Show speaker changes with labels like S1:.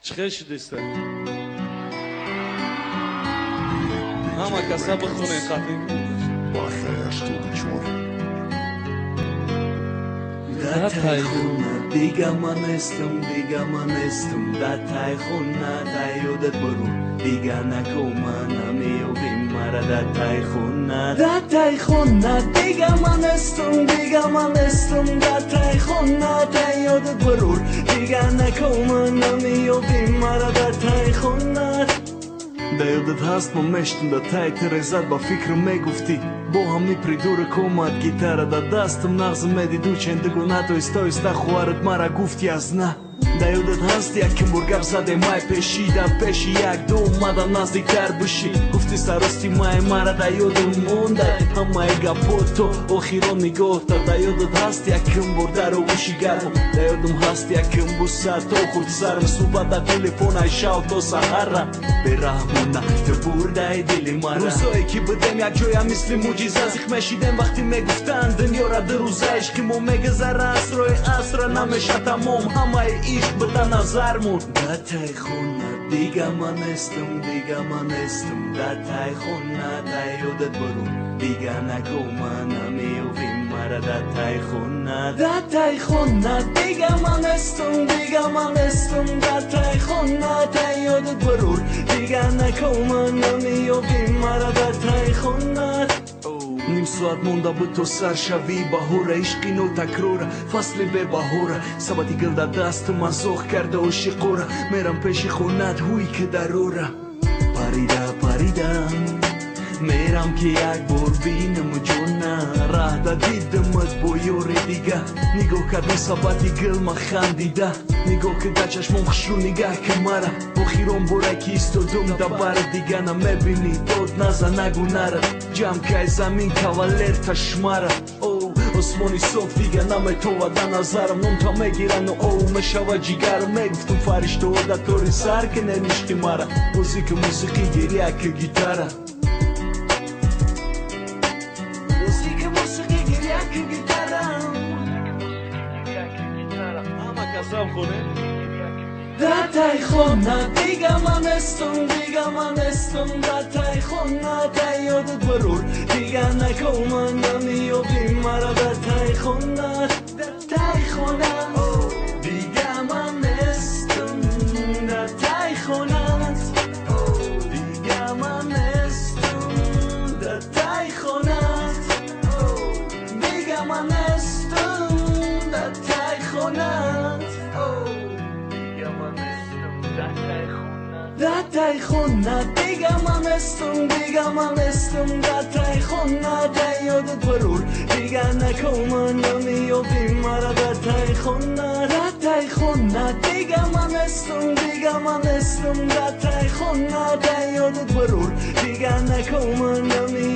S1: چخه شدیسته همه کسا بخونه خطی
S2: با خیش تو بچور
S1: دا تای خونه
S3: دیگه من استم دا تای خونه دا یادت برو دیگه نکو من میوبیم مرا دا تای خونه دیگه من استم دا تای خونه دا یادت برو دیگه نکو من میوبیم مرا دا تای خونه Да јадет хаст момештен да тајте резат ба фикру ме гуфти Бога ми придура комат гитара да дастам нағзым меди дучен да го натой стой ста хуарат мара гуфти аз на Да јадет хаст яким бургар заде мај пеши да пеши як до мада наздиктар буши Гуфти старости мај мара да јодам мондай Ама ега пото охиро нигота Да јадет хаст яким бурдаро уши гарм Да јадам хаст яким бусат охурт сарм Субата телефона ишао то сахара Берахмона те бурдай дили мара Рузое ки бъдем як ҷоя мисли муҷиза Зихмешидем вақти мегуфтан дунёра дурӯза Ишқи мо мегазара асрои асра намеша тамом Ҳамаи ишқ буда назармон Да тай хона дига ман естам Да тай хона да ёдат бару Дига наго мана меёвим мара Да тай хона дига ман естам Да тай хона да ёдат бару Дига наго мана меёвим мара Да тай хона Ним соат монда бы то сар шави баҳора ишқи но такрора фасли бебаҳора сабати гил да дасту мазоқ карда ошиқора мерам пеши хонат ҳуи ки дарора парида мерам ки як бор бинам ҷона раҳ да дидамат бо ёре дига нигоҳ кардам сабати гил ма хандида нигоҳ кида чашмом хушрӯ нигаҳ ки мара охирон боре ки истодум да бара дига намебинӣ дод назан нагу нарад ҷамкай замин кавалер ташмара осмони соф дига наметова да назарам номта мегирану оу мешава ҷигарам мегуфтум фариштаҳо да тори сар ки неништи мара музика мусиқӣ гирия ки гитара Da taj khona diga man estum Da taj khona da yodat barur Diga nako man namiyobim mara Da taj khona Diga man estum Da taj khona Diga man estum Da taj khona Diga man estum Da taj khona Da taj khona diga man estum Da taj khona da yodat barur Diga nako man namiyobim mara Da taj khona diga man estum Da taj khona da yodat barur Diga nako man namiyobim